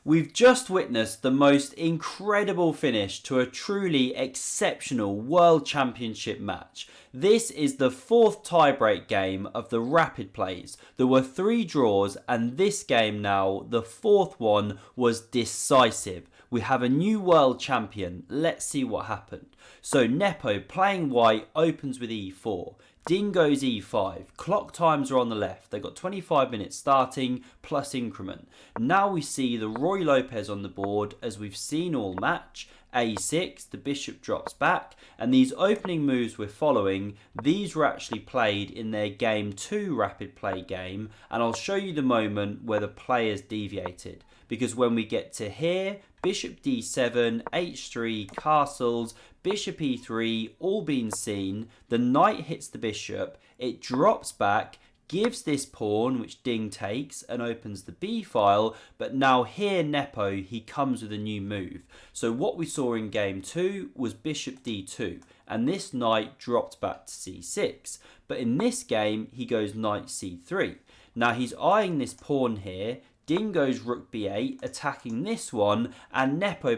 We've just witnessed the most incredible finish to a truly exceptional World Championship match. This is the fourth tiebreak game of the rapid plays. There were 3 draws and this game now, the fourth one, was decisive. We have a new world champion. Let's see what happened. So Nepo playing white opens with e4. Ding goes e5. Clock times are on the left. They've got 25 minutes starting plus increment. Now we see the Roy Lopez on the board as we've seen all match. a6, the bishop drops back, and these opening moves we're following, these were actually played in their game 2 rapid play game, and I'll show you the moment where the players deviated. Because when we get to here, bishop d7, h3, castles, bishop e3, all being seen, the knight hits the bishop, it drops back, gives this pawn, which Ding takes, and opens the b file, but now here Nepo, he comes with a new move. So what we saw in game 2 was bishop d2, and this knight dropped back to c6. But in this game, he goes knight c3. Now he's eyeing this pawn here. Ding goes rook b8, attacking this one, and Nepo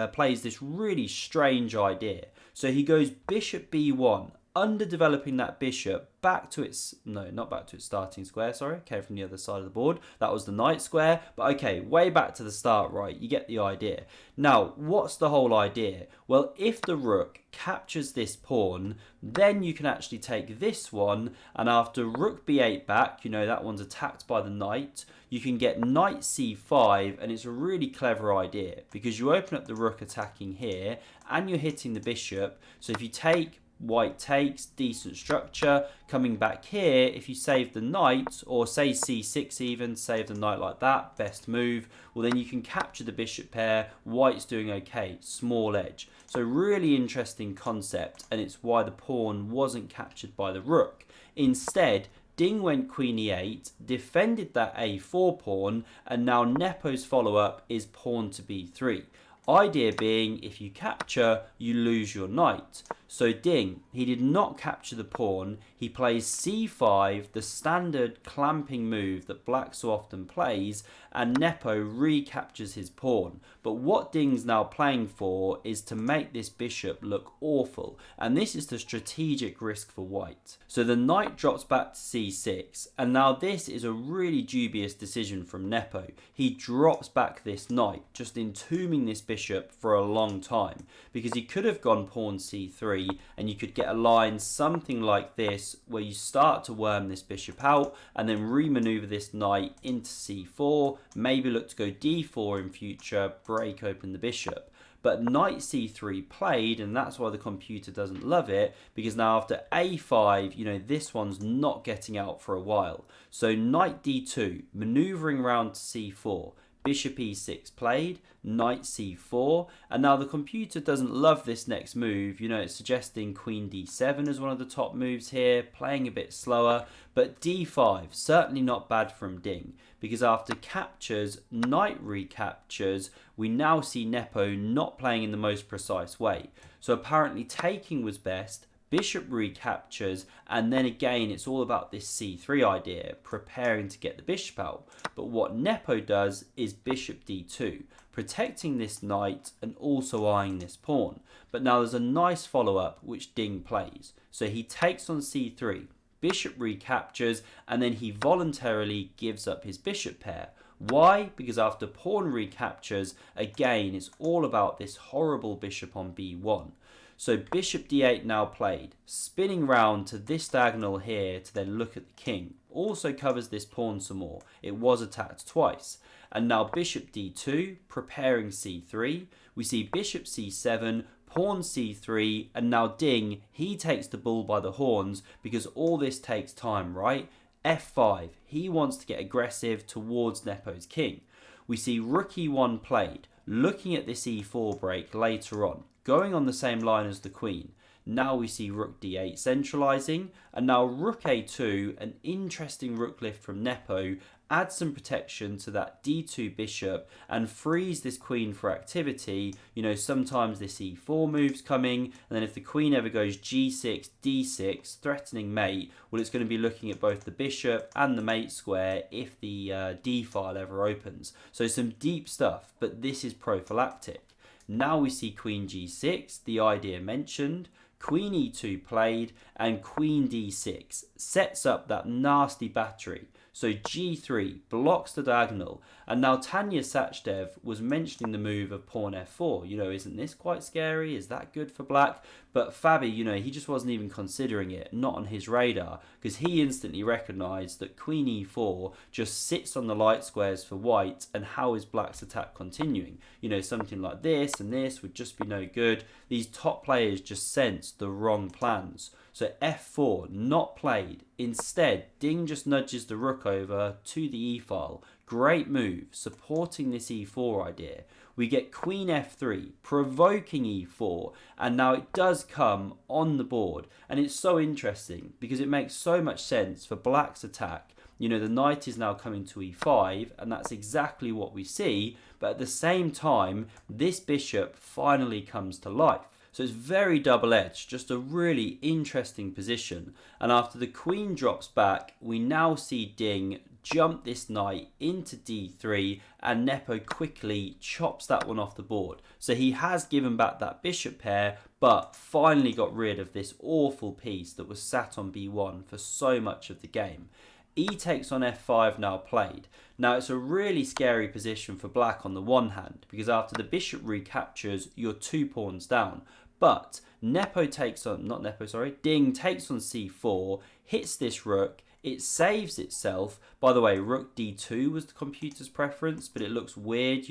plays this really strange idea. So he goes bishop b1, underdeveloping that bishop back to its, no, not back to its starting square, sorry, came from the other side of the board. That was the knight square, but okay, way back to the start, right, you get the idea. Now, what's the whole idea? Well, if the rook captures this pawn, then you can actually take this one, and after rook b8 back, you know, that one's attacked by the knight, you can get knight c5, and it's a really clever idea, because you open up the rook attacking here, and you're hitting the bishop, so if you take, white takes, decent structure. Coming back here, if you save the knight, or say c6 even, save the knight like that, best move, well then you can capture the bishop pair. White's doing okay, small edge. So really interesting concept, and it's why the pawn wasn't captured by the rook. Instead, Ding went queen e8, defended that a4 pawn, and now Nepo's follow-up is pawn to b3. Idea being, if you capture, you lose your knight. So Ding, he did not capture the pawn, he plays c5, the standard clamping move that black so often plays, and Nepo recaptures his pawn. But what Ding's now playing for is to make this bishop look awful, and this is the strategic risk for white. So the knight drops back to c6, and now this is a really dubious decision from Nepo. He drops back this knight, just entombing this bishop for a long time, because he could have gone pawn c3, and you could get a line something like this, where you start to worm this bishop out, and then remaneuver this knight into c4, maybe look to go d4 in future, break open the bishop. But knight c3 played, and that's why the computer doesn't love it, because now after a5, you know, this one's not getting out for a while. So knight d2, maneuvering round to c4, bishop e6 played, knight c4, and now the computer doesn't love this next move. You know, it's suggesting queen d7 as one of the top moves here, playing a bit slower, but d5, certainly not bad from Ding, because after captures, knight recaptures, we now see Nepo not playing in the most precise way. So apparently taking was best, bishop recaptures, and then again it's all about this c3 idea, preparing to get the bishop out. But what Nepo does is bishop d2, protecting this knight and also eyeing this pawn. But now there's a nice follow-up which Ding plays. So he takes on c3, bishop recaptures, and then he voluntarily gives up his bishop pair. Why? Because after pawn recaptures, again it's all about this horrible bishop on b1. So bishop d8 now played, spinning round to this diagonal here to then look at the king. Also covers this pawn some more. It was attacked twice. And now bishop d2, preparing c3. We see bishop c7, pawn c3, and now Ding, he takes the bull by the horns, because all this takes time, right? f5, he wants to get aggressive towards Nepo's king. We see rook e1 played, looking at this e4 break later on, going on the same line as the queen. Now we see rook d8 centralizing, and now rook a2, an interesting rook lift from Nepo, add some protection to that d2 bishop and freeze this queen for activity. Sometimes this e4 move's coming, and then if the queen ever goes g6, d6, threatening mate, well, it's going to be looking at both the bishop and the mate square if the d file ever opens. So some deep stuff, but this is prophylactic. Now we see queen g6, the idea mentioned, queen e2 played, and queen d6 sets up that nasty battery. So g3 blocks the diagonal, and now Tanya Sachdev was mentioning the move of pawn f4. Isn't this quite scary? Is that good for black? But Fabi, he just wasn't even considering it, not on his radar, because he instantly recognised that queen e4 just sits on the light squares for white, and how is black's attack continuing? Something like this and this would just be no good. These top players just sensed the wrong plans. So f4 not played. Instead, Ding just nudges the rook over to the e-file. Great move, supporting this e4 idea. We get queen f3, provoking e4, and now it does come on the board. And it's so interesting because it makes so much sense for black's attack. The knight is now coming to e5, and that's exactly what we see. But at the same time, this bishop finally comes to life. So it's very double-edged, just a really interesting position. And after the queen drops back, we now see Ding jump this knight into d3, and Nepo quickly chops that one off the board. So he has given back that bishop pair, but finally got rid of this awful piece that was sat on b1 for so much of the game. E takes on f5 now played. Now it's a really scary position for black on the one hand, because after the bishop recaptures, you're 2 pawns down. But Ding takes on c4, hits this rook, it saves itself. By the way, rook d2 was the computer's preference, but it looks weird,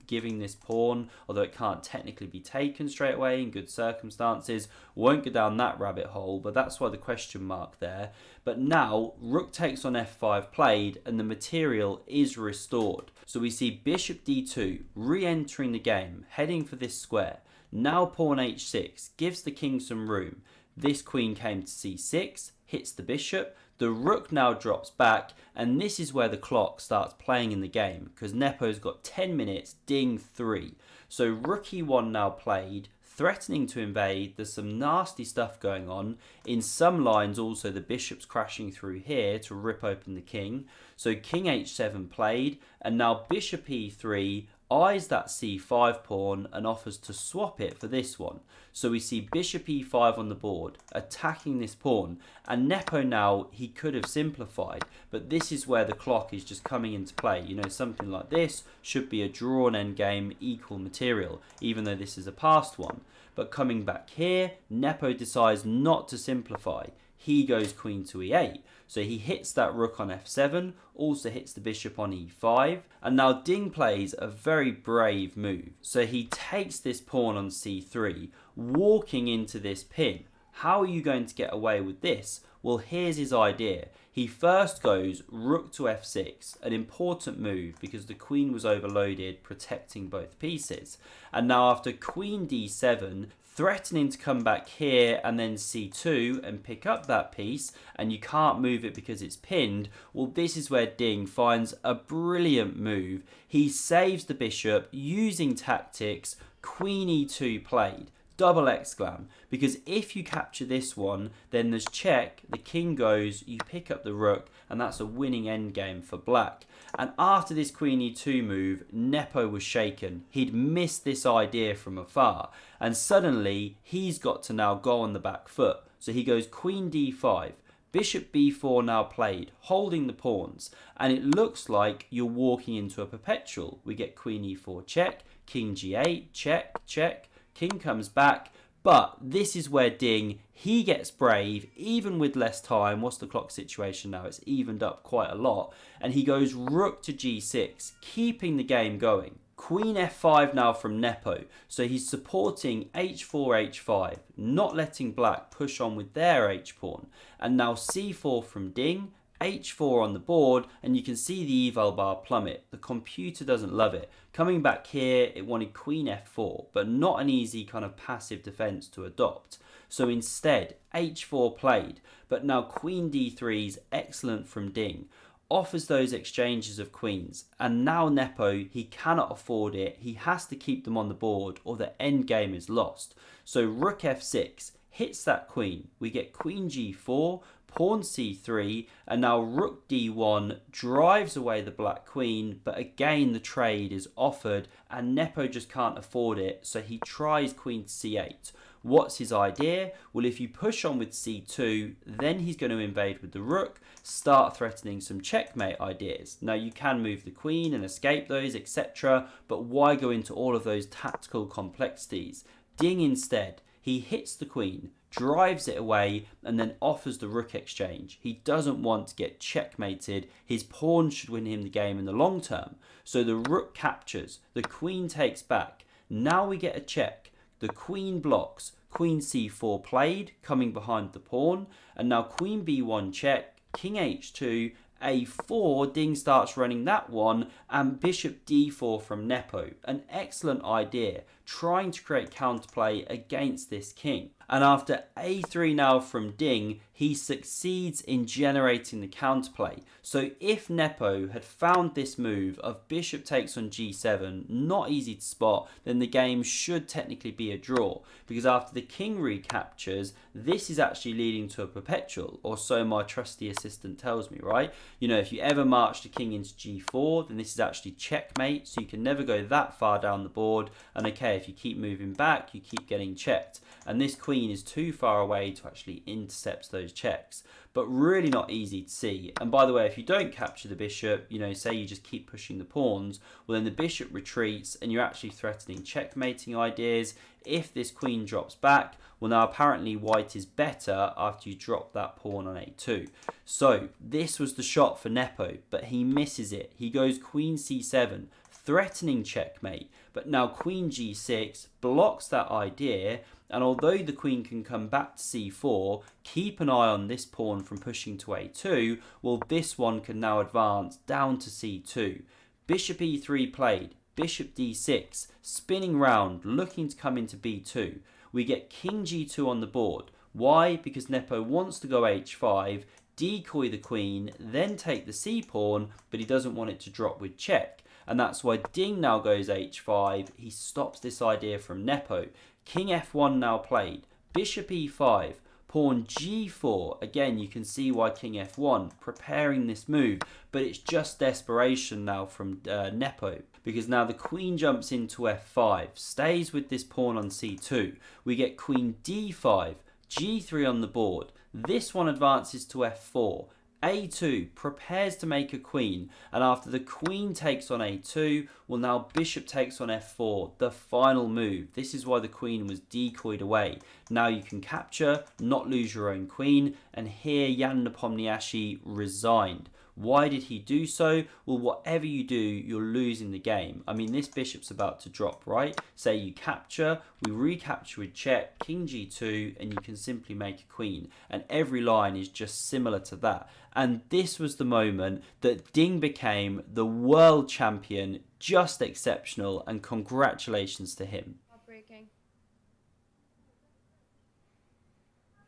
giving this pawn, although it can't technically be taken straight away in good circumstances. Won't go down that rabbit hole, but that's why the question mark there. But now, rook takes on f5 played, and the material is restored. So we see bishop d2 re-entering the game, heading for this square. Now pawn h6 gives the king some room. This queen came to c6, hits the bishop. The rook now drops back, and this is where the clock starts playing in the game, because Nepo's got 10 minutes, Ding 3. So rook e1 now played, threatening to invade. There's some nasty stuff going on. In some lines also the bishop's crashing through here to rip open the king. So king h7 played, and now bishop e3 eyes that c5 pawn and offers to swap it for this one. So we see bishop e5 on the board, attacking this pawn, and Nepo now, he could have simplified, but this is where the clock is just coming into play. Something like this should be a drawn endgame, equal material, even though this is a passed one. But coming back here, Nepo decides not to simplify. He goes queen to e8. So he hits that rook on f7, also hits the bishop on e5, and now Ding plays a very brave move. So he takes this pawn on c3, walking into this pin. How are you going to get away with this? Well, here's his idea. He first goes rook to f6, an important move because the queen was overloaded, protecting both pieces. And now after queen d7, threatening to come back here and then c2 and pick up that piece, and you can't move it because it's pinned. Well, this is where Ding finds a brilliant move. He saves the bishop using tactics, queen e2 played. Double exclam, because if you capture this one, then there's check, the king goes, you pick up the rook, and that's a winning endgame for black. And after this queen e2 move, Nepo was shaken. He'd missed this idea from afar, and suddenly he's got to now go on the back foot. So he goes queen d5, bishop b4 now played, holding the pawns, and it looks like you're walking into a perpetual. We get queen e4 check, king g8, check, check, king comes back, but this is where Ding, he gets brave, even with less time. What's the clock situation now? It's evened up quite a lot. And he goes rook to g6, keeping the game going. Queen f5 now from Nepo, so he's supporting h4, h5, not letting black push on with their h-pawn. And now c4 from Ding, h4 on the board, and you can see the eval bar plummet. The computer doesn't love it. Coming back here, it wanted queen f4, but not an easy kind of passive defense to adopt. So instead, h4 played, but now queen d3 is excellent from Ding. offers those exchanges of queens, and now Nepo, he cannot afford it. He has to keep them on the board or the end game is lost. So rook f6 hits that queen. We get queen g4, pawn c3, and now rook d1 drives away the black queen, but again the trade is offered and Nepo just can't afford it, so he tries queen to c8. What's his idea? Well, if you push on with c2, then he's going to invade with the rook, start threatening some checkmate ideas. Now, you can move the queen and escape those, etc., but why go into all of those tactical complexities? Ding instead, he hits the queen, drives it away, and then offers the rook exchange. He doesn't want to get checkmated. His pawn should win him the game in the long term. So the rook captures, the queen takes back. Now we get a check. The queen blocks, queen c4 played, coming behind the pawn, and now queen b1 check, king h2, a4, Ding starts running that one, and bishop d4 from Nepo. An excellent idea, trying to create counterplay against this king. And after a3 now from Ding, he succeeds in generating the counterplay. So if Nepo had found this move of bishop takes on g7, not easy to spot, then the game should technically be a draw. Because after the king recaptures, this is actually leading to a perpetual, or so my trusty assistant tells me, right? You know, if you ever march the king into g4, then this is actually checkmate, so you can never go that far down the board. And okay, if you keep moving back, you keep getting checked. And this queen is too far away to actually intercept those checks, but really not easy to see. And by the way, if you don't capture the bishop, you know, say you just keep pushing the pawns, well then the bishop retreats and you're actually threatening checkmating ideas. If this queen drops back, well now apparently white is better after you drop that pawn on a2. So this was the shot for Nepo, but he misses it. He goes queen c7, threatening checkmate, but now queen g6 blocks that idea. And although the queen can come back to c4, keep an eye on this pawn from pushing to a2, well this one can now advance down to c2. Bishop e3 played, bishop d6, spinning round, looking to come into b2. We get king g2 on the board. Why? Because Nepo wants to go h5, decoy the queen, then take the c pawn, but he doesn't want it to drop with check. And that's why Ding now goes h5. He stops this idea from Nepo. King f1 now played, bishop e5, pawn g4. Again, you can see why king f1, preparing this move, but it's just desperation now from Nepo, because now the queen jumps into f5, stays with this pawn on c2. We get queen d5, g3 on the board. This one advances to f4. a2 prepares to make a queen, and after the queen takes on a2, well now bishop takes on f4, the final move. This is why the queen was decoyed away. Now you can capture, not lose your own queen, and here Ian Nepomniachtchi resigned. Why did he do so? Well, whatever you do, you're losing the game. I mean, this bishop's about to drop, right? Say you capture, we recapture with check, king g2, and you can simply make a queen. And every line is just similar to that. And this was the moment that Ding became the world champion. Just exceptional, and congratulations to him. Heartbreaking.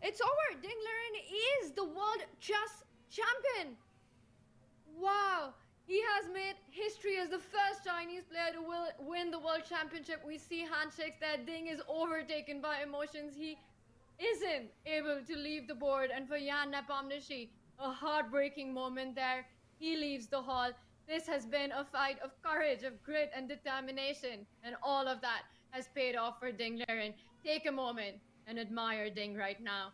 It's over. Ding Liren is the world chess champion. Wow. He has made history as the first Chinese player to win the world championship. We see handshakes there. Ding is overtaken by emotions. He isn't able to leave the board. And for Ian Nepomniachtchi, a heartbreaking moment there. He leaves the hall. This has been a fight of courage, of grit and determination. And all of that has paid off for Ding Liren. Take a moment and admire Ding right now.